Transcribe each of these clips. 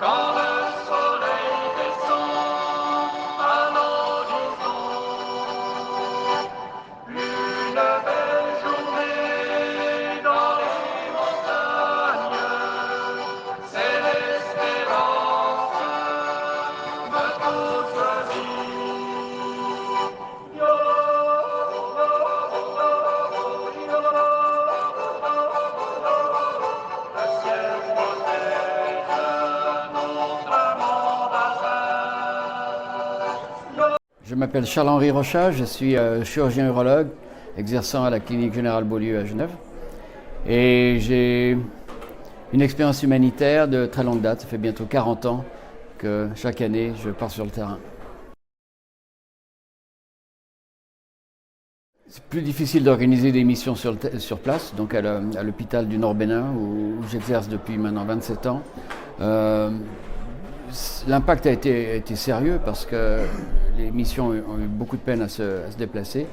Quand le soleil descend à l'horizon, une belle journée dans les montagnes, c'est l'espérance de toute vie. Le ciel protège notre monde azur. Je m'appelle Charles-Henri Rochat, je suis chirurgien urologue exerçant à la clinique générale Beaulieu à Genève. Et j'ai une expérience humanitaire de très longue date, ça fait bientôt 40 ans que chaque année je pars sur le terrain. C'est plus difficile d'organiser des missions sur place, donc à l'hôpital du Nord-Bénin où j'exerce depuis maintenant 27 ans. L'impact a été sérieux parce que les missions ont eu beaucoup de peine à se déplacer.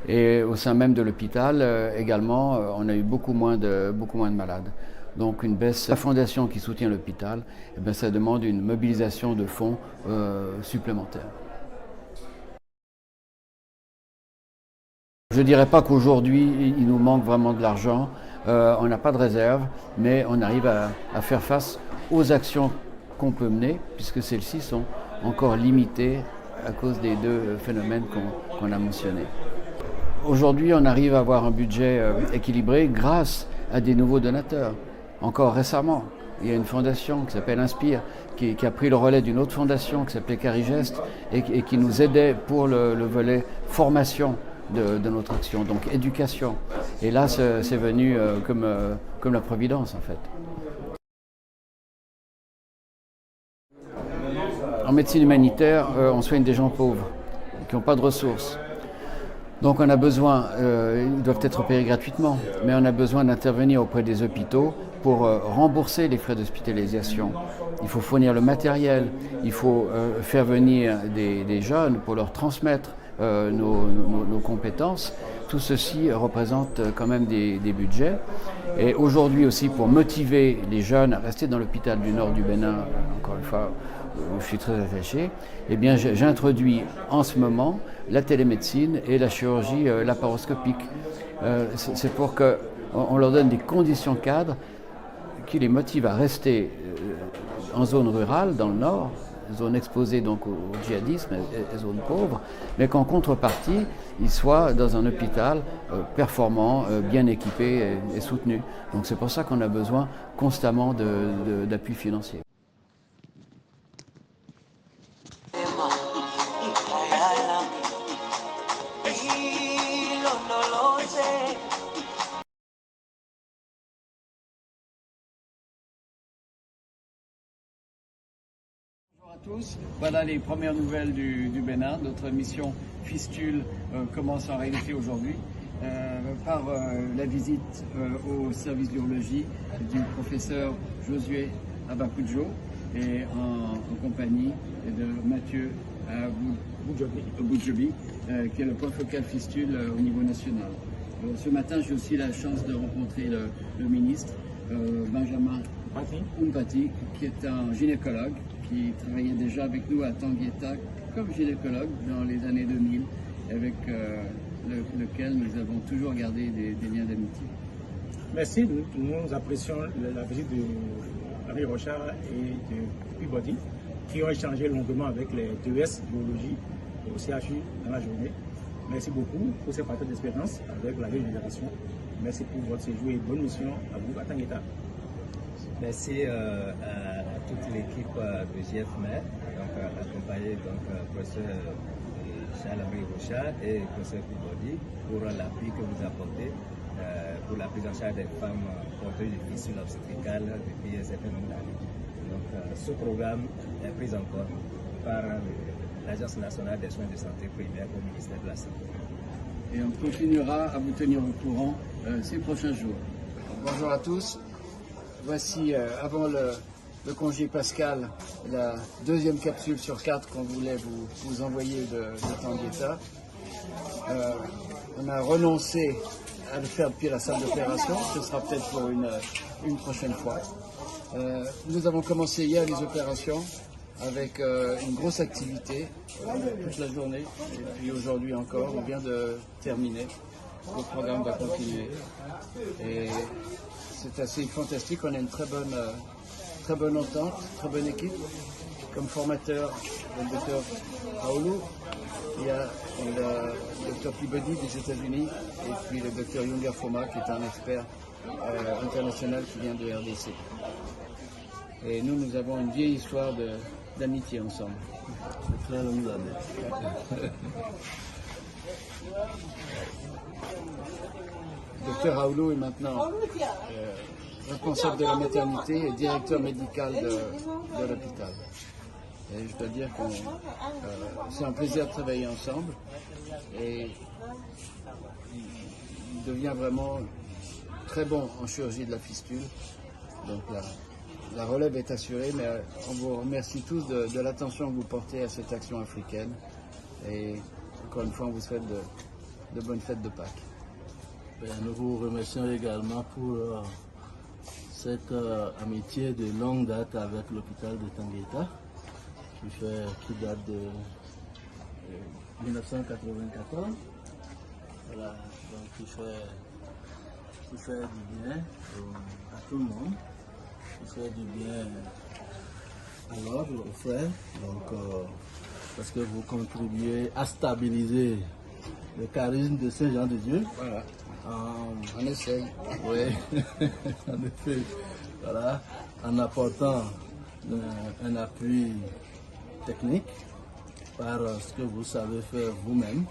Et au sein même de l'hôpital également, on a eu beaucoup moins de malades. Donc une baisse. La fondation qui soutient l'hôpital, ça demande une mobilisation de fonds supplémentaires. Je ne dirais pas qu'aujourd'hui il nous manque vraiment de l'argent, on n'a pas de réserve, mais on arrive à faire face aux actions qu'on peut mener, puisque celles-ci sont encore limitées à cause des deux phénomènes qu'on a mentionnés. Aujourd'hui, on arrive à avoir un budget équilibré grâce à des nouveaux donateurs. Encore récemment, il y a une fondation qui s'appelle Inspire, qui a pris le relais d'une autre fondation qui s'appelait Carigest et qui nous aidait pour le volet formation de notre action, donc éducation. Et là, c'est venu comme la providence en fait. En médecine humanitaire, on soigne des gens pauvres, qui n'ont pas de ressources. Donc on a besoin, ils doivent être opérés gratuitement, mais on a besoin d'intervenir auprès des hôpitaux pour rembourser les frais d'hospitalisation. Il faut fournir le matériel, il faut faire venir des jeunes pour leur transmettre nos compétences. Tout ceci représente quand même des budgets. Et aujourd'hui aussi, pour motiver les jeunes à rester dans l'hôpital du Nord du Bénin, encore une fois, où je suis très attaché, eh bien j'introduis en ce moment la télémédecine et la chirurgie laparoscopique. C'est pour qu'on leur donne des conditions cadres qui les motivent à rester en zone rurale, dans le Nord, zone exposée donc au djihadisme et zone pauvre, mais qu'en contrepartie, ils soient dans un hôpital performant, bien équipé et soutenu. Donc c'est pour ça qu'on a besoin constamment d'appui financier. Bonjour à tous, voilà les premières nouvelles du Bénin. Notre mission Fistule commence en réalité aujourd'hui par la visite au service d'urologie du professeur Josué Abakudjo et en compagnie de Mathieu Boudjobi, qui est le point focal fistule au niveau national. Ce matin, j'ai aussi la chance de rencontrer le ministre Benjamin Umpati, qui est un gynécologue qui travaillait déjà avec nous à Tanguieta comme gynécologue dans les années 2000, avec lequel nous avons toujours gardé des liens d'amitié. Merci, nous apprécions la visite de Henri Rochat et de Ubodi, qui ont échangé longuement avec les DES biologie au CHU dans la journée. Merci beaucoup pour ces partages d'expérience avec la génération. Merci pour votre séjour et bonne mission à vous à Tanguieta. Merci à toute l'équipe de GFMER, accompagné professeur Charles-Henri Rochat et professeur Ubodi pour l'appui que vous apportez pour la prise en charge des femmes porteuses de fistules obstétricales depuis un certain nombre d'années. Donc, ce programme est pris en compte par l'Agence nationale des soins de santé primaire au ministère de la Santé. Et on continuera à vous tenir au courant ces prochains jours. Bonjour à tous. Voici, avant le congé pascal, la deuxième capsule sur 4 qu'on voulait vous envoyer de Tanguieta. On a renoncé à le faire depuis la salle d'opération, ce sera peut-être pour une prochaine fois. Nous avons commencé hier les opérations avec une grosse activité toute la journée. Et puis aujourd'hui encore, on vient de terminer. Le programme va continuer. Et c'est assez fantastique. On a une très bonne entente, très bonne équipe. Comme formateur, le docteur Aoulou, il y a le docteur Peabody des États-Unis et puis le docteur Younger Foma qui est un expert international qui vient de RDC. Et nous avons une vieille histoire d'amitié ensemble. C'est très longue année. Le docteur Aoulou est maintenant responsable de la maternité et directeur médical de l'hôpital. Et je dois dire que c'est un plaisir de travailler ensemble et il devient vraiment très bon en chirurgie de la fistule. Donc la relève est assurée, mais on vous remercie tous de l'attention que vous portez à cette action africaine. Et encore une fois, on vous souhaite de bonnes fêtes de Pâques. Nous vous remercions également pour cette amitié de longue date avec l'hôpital de Tangueta, qui date de 1994. Voilà, donc qui fait du bien à tout le monde, qui fait du bien à l'ordre, aux frères, donc, parce que vous contribuez à stabiliser le charisme de Saint-Jean-de-Dieu. Voilà, on essaye. Oui, en effet, voilà, en apportant un appui technique par ce que vous savez faire vous-même.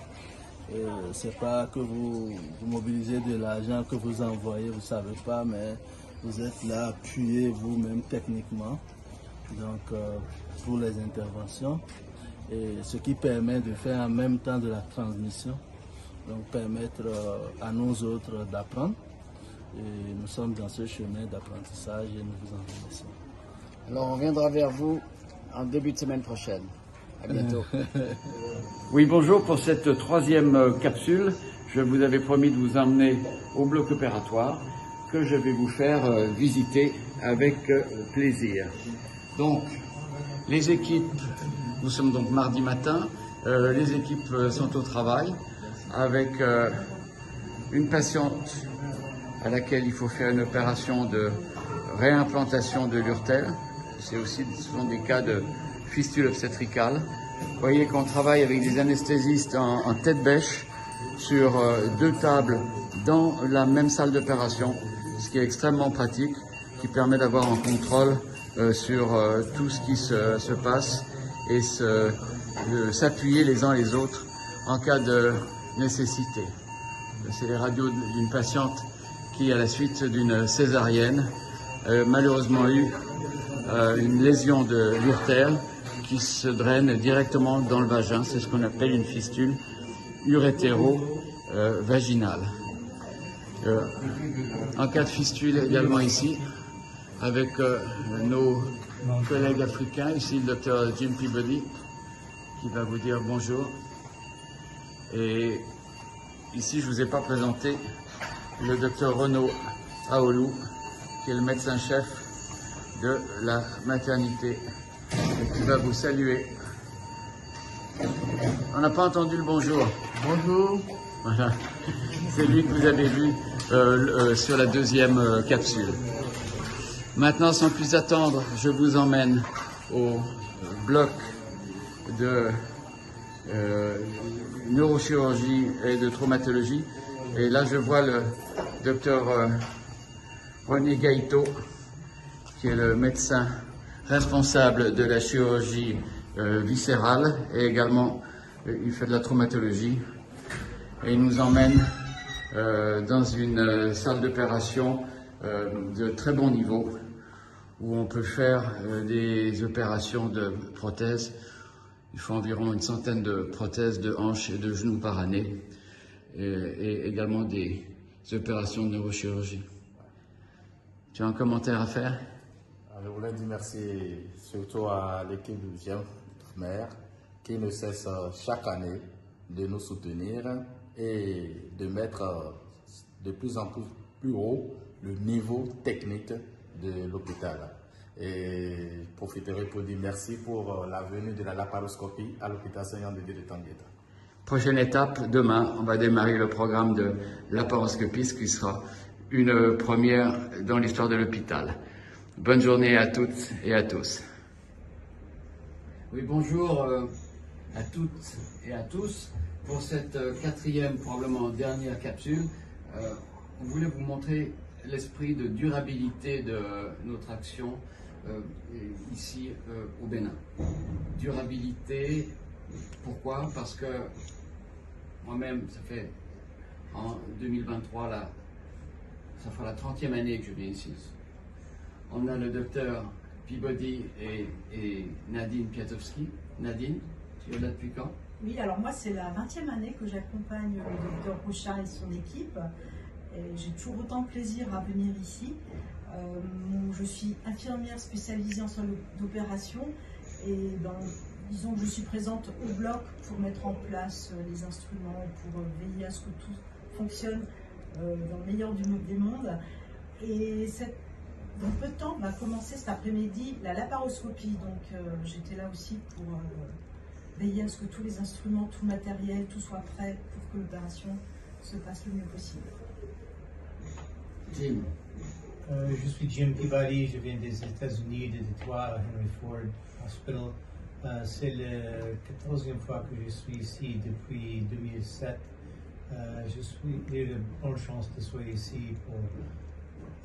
C'est pas que vous mobilisez de l'argent que vous envoyez, vous savez pas, mais vous êtes là appuyé vous-même techniquement, donc pour les interventions, et ce qui permet de faire en même temps de la transmission, donc permettre à nous autres d'apprendre. Et nous sommes dans ce chemin d'apprentissage et nous vous en remercions. Alors on reviendra vers vous en début de semaine prochaine. À bientôt. Oui, bonjour. Pour cette troisième capsule, je vous avais promis de vous emmener au bloc opératoire que je vais vous faire visiter avec plaisir. Donc, les équipes, nous sommes donc mardi matin, les équipes sont au travail avec une patiente à laquelle il faut faire une opération de réimplantation de l'urtère. Ce sont des cas de fistule obstétricale. Vous voyez qu'on travaille avec des anesthésistes en tête bêche sur 2 tables dans la même salle d'opération, ce qui est extrêmement pratique, qui permet d'avoir un contrôle sur tout ce qui se passe et s'appuyer les uns les autres en cas de nécessité. C'est les radios d'une patiente qui, à la suite d'une césarienne, malheureusement eu une lésion de l'urtère qui se draine directement dans le vagin. C'est ce qu'on appelle une fistule urétéro-vaginale. En cas de fistule également ici, avec nos collègues africains, ici le docteur Jim Peabody, qui va vous dire bonjour. Et ici, je ne vous ai pas présenté le docteur Renaud Aoulou, qui est le médecin-chef de la maternité, et qui va vous saluer. On n'a pas entendu le bonjour. Bonjour. Voilà, c'est lui que vous avez vu sur la deuxième capsule. Maintenant, sans plus attendre, je vous emmène au bloc de neurochirurgie et de traumatologie. Et là, je vois le docteur René Gaïto, qui est le médecin responsable de la chirurgie viscérale et également il fait de la traumatologie. Et il nous emmène dans une salle d'opération de très bon niveau où on peut faire des opérations de prothèses. Il faut environ une centaine de prothèses de hanches et de genoux par année et également des opérations de neurochirurgie. Tu as un commentaire à faire? Je voulais dire merci surtout à l'équipe du GIEF Mer qui ne cesse chaque année de nous soutenir et de mettre de plus en plus haut le niveau technique de l'hôpital. Et je profiterai pour dire merci pour la venue de la laparoscopie à l'hôpital Saint-Jean-de-Dieu de Tangueta. Prochaine étape, demain, on va démarrer le programme de laparoscopie, ce qui sera une première dans l'histoire de l'hôpital. Bonne journée à toutes et à tous. Oui, bonjour à toutes et à tous. Pour cette quatrième, probablement dernière capsule, on voulait vous montrer l'esprit de durabilité de notre action ici au Bénin. Durabilité, pourquoi? Parce que moi-même, ça fait en 2023, là, ça fera la 30e année que je viens ici. On a le docteur Peabody et Nadine Piatowski. Nadine, tu es là depuis quand? Oui, alors moi c'est la 20e année que j'accompagne le docteur Rocha et son équipe. J'ai toujours autant de plaisir à venir ici. Je suis infirmière spécialisée en salle d'opération et disons que je suis présente au bloc pour mettre en place les instruments, pour veiller à ce que tout fonctionne dans le meilleur des mondes. Et dans peu de temps, on va commencer cet après-midi la laparoscopie. Donc j'étais là aussi pour veiller à ce que tous les instruments, tout le matériel, tout soit prêt pour que l'opération se passe le mieux possible. Jim. Je suis Jim Peabody, je viens des États-Unis, de Détroit, à Henry Ford Hospital. C'est la 14e fois que je suis ici depuis 2007. J'ai de bonnes chances de soigner ici pour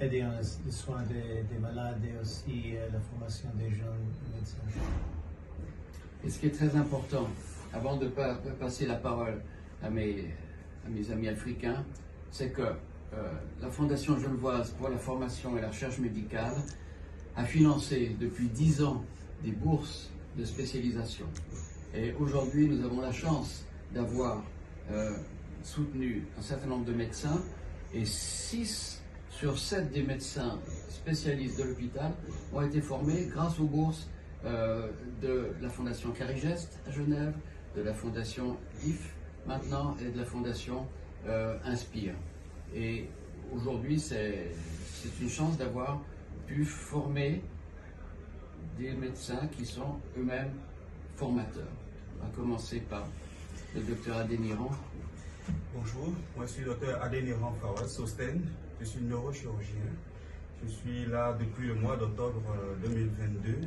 aider dans les soins des malades et aussi la formation des jeunes médecins. Et ce qui est très important, avant de passer la parole à mes amis africains, c'est que la Fondation Genevoise pour la formation et la recherche médicale a financé depuis 10 ans des bourses de spécialisation. Et aujourd'hui, nous avons la chance d'avoir soutenu un certain nombre de médecins et 6 sur 7 des médecins spécialistes de l'hôpital ont été formés grâce aux bourses de la Fondation Carigest à Genève, de la Fondation IF maintenant et de la Fondation Inspire. Et aujourd'hui, c'est une chance d'avoir pu former des médecins qui sont eux-mêmes formateurs. On va commencer par le docteur Adéniran. Bonjour, moi je suis le docteur Adéniran Fawaz Sosten, je suis neurochirurgien. Je suis là depuis le mois d'octobre 2022.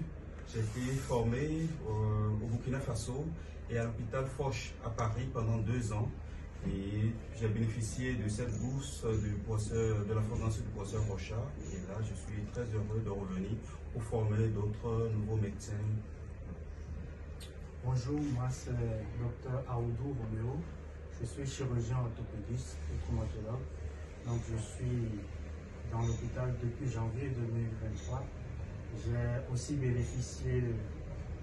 J'ai été formé au Burkina Faso et à l'hôpital Foch à Paris pendant 2 ans. Et j'ai bénéficié de cette bourse de la fondation du professeur Rocha. Et là, je suis très heureux de revenir pour former d'autres nouveaux médecins. Bonjour, moi c'est Dr Aoudou Roméo. Je suis chirurgien orthopédiste et traumatologue. Donc je suis dans l'hôpital depuis janvier 2023. J'ai aussi bénéficié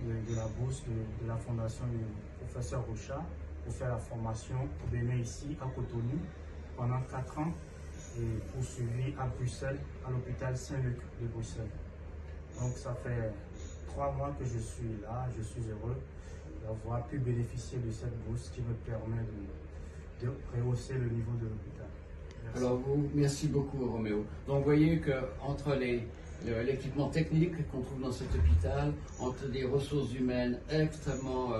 de la bourse de la fondation du professeur Rocha pour faire la formation au Bénin ici à Cotonou pendant 4 ans et poursuivi à Bruxelles, à l'hôpital Saint-Luc de Bruxelles. Donc ça fait 3 mois que je suis là, je suis heureux d'avoir pu bénéficier de cette bourse qui me permet de rehausser le niveau de l'hôpital. Alors merci beaucoup Roméo. Donc vous voyez qu'entre l'équipement technique qu'on trouve dans cet hôpital, entre des ressources humaines extrêmement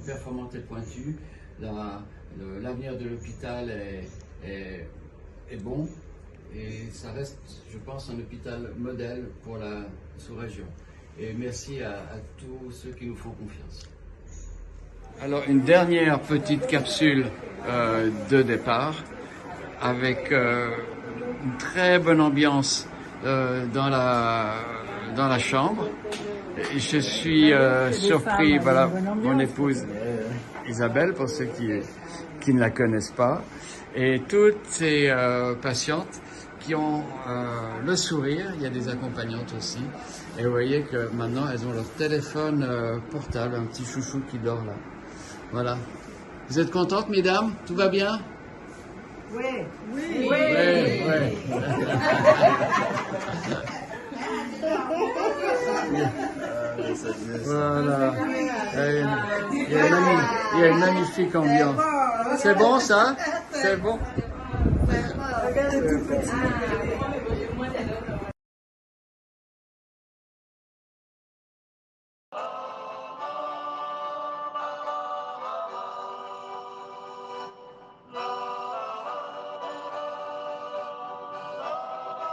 performantes et pointues, l'avenir de l'hôpital est bon et ça reste, je pense, un hôpital modèle pour la sous-région. Et merci à tous ceux qui nous font confiance. Alors une dernière petite capsule de départ avec une très bonne ambiance dans la chambre. Je suis surpris, voilà, mon épouse Isabelle, pour ceux qui ne la connaissent pas, et toutes ces patientes qui ont le sourire. Il y a des accompagnantes aussi, et vous voyez que maintenant elles ont leur téléphone portable, un petit chouchou qui dort là. Voilà. Vous êtes contentes, mesdames? Tout va bien? Oui. Oui. Oui. Oui. Voilà. Il y a une magnifique ambiance. C'est bon ça? C'est bon? Regarde le tout petit.